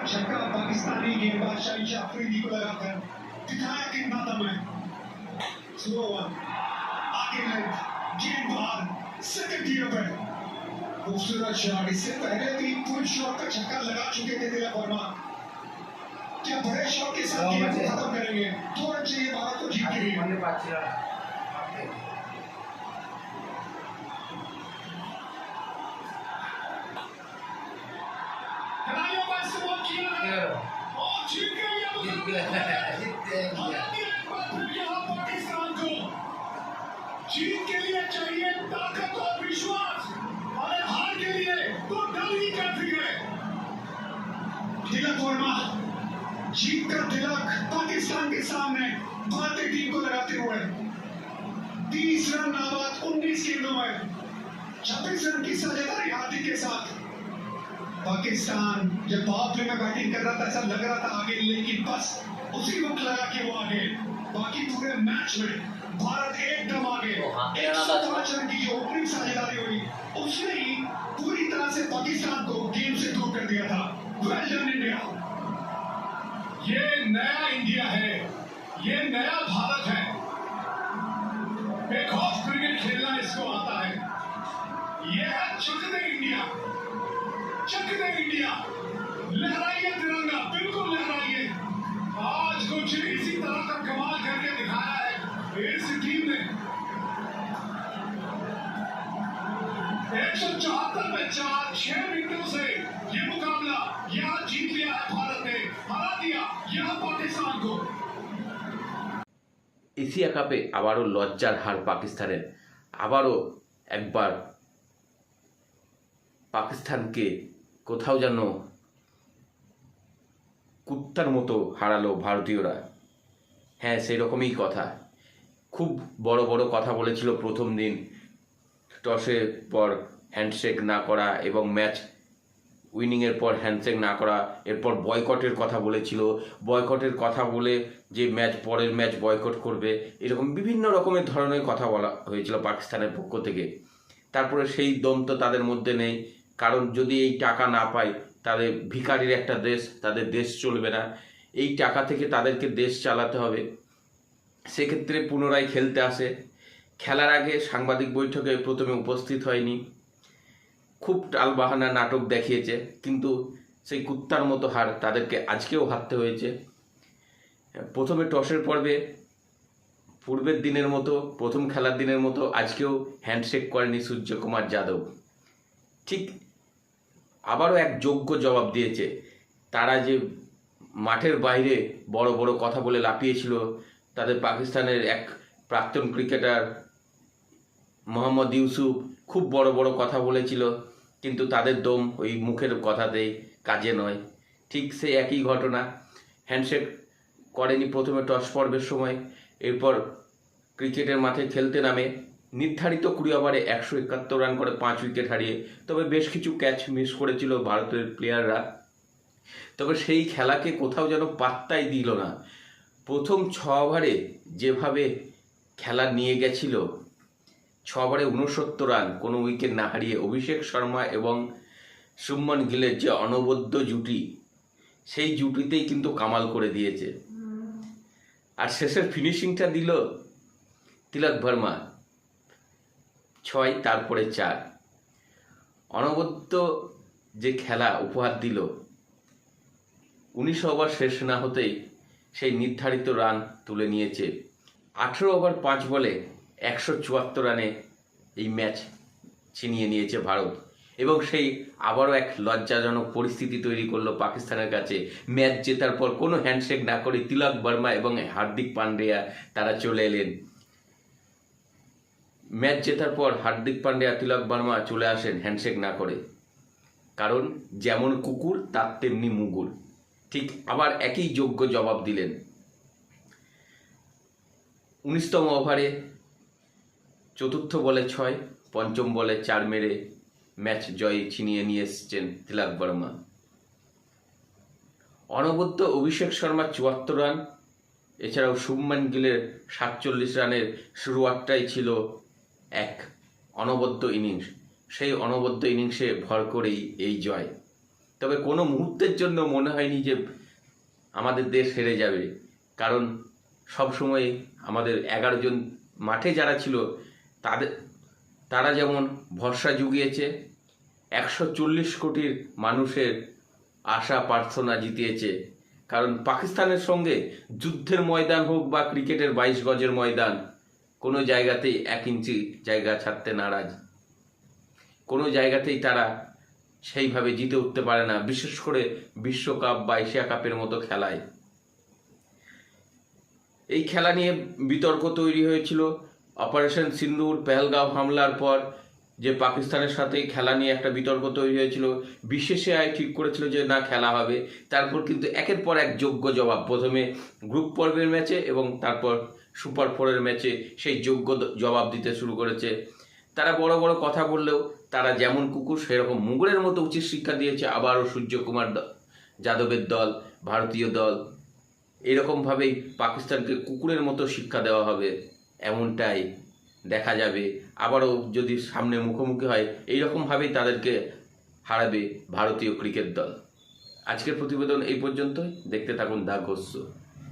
छक्का पाकिस्तानी गेंदबाज शाहिद अफरीदी को लगाकर दिखाया कितना दम है। स्लो वन आगे गेंद बाहर सेकंड गियर पे खूबसूरत शॉट। इससे पहले भी फुल शॉट का छक्का लगा चुके थे तिलक वर्मा। क्या बड़े शॉट के साथ गेम को खत्म करेंगे? 2 रन चाहिए भारत को जीत के लिए। जीत के लिए चाहिए ताकत और विश्वास, और हार के लिए तो डर ही काफी है। तिलक वर्मा जीत का तिलक पाकिस्तान के सामने भारतीय टीम को लगाते हुए 30 रन नाबाद 19 गेंदों में 26 रन की साझेदारी हार्दिक के साथ। पाकिस्तान जब पावर प्ले में बैटिंग कर रहा था ऐसा लग रहा था आगे, लेकिन बस उसी वक्त लगा के वो आगे। बाकी पूरे मैच में भारत एकदम आगे। 105 रन की जो ओपनिंग साझेदारी हुई उसने ही पूरी तरह से पाकिस्तान को गेम से दूर कर दिया था। Well done India. ये नया इंडिया है, ये नया भारत है। एक ऑफ क्रिकेट खेलना इसको आता है। ये है चक दे इंडिया, चक दे इंडिया। लहराइए तिरंगा, बिल्कुल लहराइए। आज कुछ इसी तरह का कमाल करके दिखाया है इस टीम ने। 174 में 4, 6 विकेटों से ये मुकाबला यहाँ जीत लिया है भारत ने, हरा दिया यहाँ पाकिस्तान को। এশিয়া কাপে আবারও লজ্জার হার পাকিস্তানের। আবারও একবার পাকিস্তানকে কোথাও যেন কুত্তার মতো হারালো ভারতীয়রা। হ্যাঁ, সেই রকমই কথা। খুব বড় বড় কথা বলেছিল প্রথম দিন, টসের পর হ্যান্ডশেক না করা এবং ম্যাচ উইনিংয়ের পর হ্যান্ডশেক না করা, এরপর বয়কটের কথা বলেছিল। বয়কটের কথা বলে যে পরের ম্যাচ বয়কট করবে, এরকম বিভিন্ন রকমের ধরনের কথা বলা হয়েছিল পাকিস্তানের পক্ষ থেকে। তারপরে সেই দম তো তাদের মধ্যে নেই, কারণ যদি এই টাকা না পায় তাদের ভিখারির একটা দেশ, তাদের দেশ চলবে না। এই টাকা থেকে তাদেরকে দেশ চালাতে হবে। সেক্ষেত্রে পুনরায় খেলতে আসে। খেলার আগে সাংবাদিক বৈঠকে প্রথমে উপস্থিত হয়নি, খুব টালবাহানা নাটক দেখিয়েছে, কিন্তু সেই কুত্তার মতো হার তাদেরকে আজকেও হারতে হয়েছে। প্রথমে টসের পর্বে পূর্বের দিনের মতো, প্রথম খেলার দিনের মতো আজকেও হ্যান্ডশেক করেনি সূর্যকুমার যাদব। ঠিক আবারও এক যোগ্য জবাব দিয়েছে। তারা যে মাঠের বাইরে বড় বড় কথা বলে লাফিয়েছিল, তাদের পাকিস্তানের এক প্রাক্তন ক্রিকেটার মোহাম্মদ ইউসুফ খুব বড় বড় কথা বলেছিল, কিন্তু তাদের দম ওই মুখের কথাতেই, কাজে নয়। ঠিক সেই একই ঘটনা। হ্যান্ডশেক করেনি প্রথমে টস পর্বের সময়, এরপর ক্রিকেটের মাঠে খেলতে নামে নির্ধারিত 20 ওভারে 171 রান করে 5 উইকেট হারিয়ে। তবে বেশ কিছু ক্যাচ মিস করেছিল ভারতের প্লেয়াররা। তবে সেই খেলাকে কোথাও যেন পাত্তাই দিল না। প্রথম 6 ওভারে যেভাবে খেলা নিয়ে গেছিল, 6 ওভারে 69 রান কোনো উইকেট না হারিয়ে, অভিষেক শর্মা এবং শুভমন গিলের যে অনবদ্য জুটি, সেই জুটিতেই কিন্তু কামাল করে দিয়েছে। আর শেষের ফিনিশিংটা দিল তিলক ভার্মা, 6 তারপরে 4। অনবদ্য যে খেলা উপহার দিল, 19 ওভার শেষ না হতেই সেই নির্ধারিত রান তুলে নিয়েছে। 18 ওভার 5 বলে 174 রানে এই ম্যাচ ছিনিয়ে নিয়েছে ভারত, এবং সেই আবারও এক লজ্জাজনক পরিস্থিতি তৈরি করলো পাকিস্তানের কাছে। ম্যাচ জেতার পর কোনো হ্যান্ডশেক না করে তিলক ভার্মা এবং হার্দিক পান্ডিয়া তারা চলে এলেন। ম্যাচ জেতার পর হার্দিক পান্ডিয়া, তিলক ভার্মা চলে আসেন হ্যান্ডশেক না করে, কারণ যেমন কুকুর তার তেমনি মুগুর। ঠিক আবার একই যোগ্য জবাব দিলেন। 19তম ওভারে 4র্থ বলে 6, 5ম বলে 4 মেরে ম্যাচ জয় ছিনিয়ে নিয়ে এসছেন তিলক ভার্মা। অনবদ্য অভিষেক শর্মা 74 রান, এছাড়াও শুভমন গিলের 47 রানের শুরুয়াতটাই ছিল এক অনবদ্য ইনিংস। সেই অনবদ্য ইনিংসে ভর করেই এই জয়। তবে কোনো মুহূর্তের জন্য মনে হয়নি যে আমাদের দেশ হেরে যাবে, কারণ সবসময় আমাদের 11 জন মাঠে যারা ছিল তারা যেমন ভরসা জুগিয়েছে, 140 কোটির মানুষের আশা প্রার্থনা জিতিয়েছে। কারণ পাকিস্তানের সঙ্গে যুদ্ধের ময়দান হোক বা ক্রিকেটের 22 গজের ময়দান, কোনো জায়গাতেই 1 ইঞ্চি জায়গা ছাড়তে নারাজ। কোনো জায়গাতেই তারা সেইভাবে জিতে উঠতে পারে না, বিশেষ করে বিশ্বকাপ বা এশিয়া কাপের মতো খেলায়। এই খেলা নিয়ে বিতর্ক তৈরি হয়েছিল অপারেশন সিন্দুর, পেহেলগাঁও হামলার পর যে পাকিস্তানের সাথে খেলা নিয়ে একটা বিতর্ক তৈরি হয়েছিল। বিসিসিআই ঠিক করেছিল যে না, খেলা হবে। তারপর কিন্তু একের পর এক যোগ্য জবাব, প্রথমে গ্রুপ পর্বের ম্যাচে এবং তারপর সুপার 4-এর ম্যাচে সেই যোগ্য জবাব দিতে শুরু করেছে। তারা বড় বড় কথা বললেও তারা যেমন কুকুর সেরকম মুগুরের মতো উচিত শিক্ষা দিয়েছে। আবারও সূর্যকুমার যাদবের দল, ভারতীয় দল, এরকমভাবেই পাকিস্তানকে কুকুরের মতো শিক্ষা দেওয়া হবে, এমনটাই দেখা যাবে। আবারও যদি সামনে মুখোমুখি হয়, এইরকমভাবেই তাদেরকে হারাবে ভারতীয় ক্রিকেট দল। আজকের প্রতিবেদন এই পর্যন্তই। দেখতে থাকুন দ্য ঘোষ শো।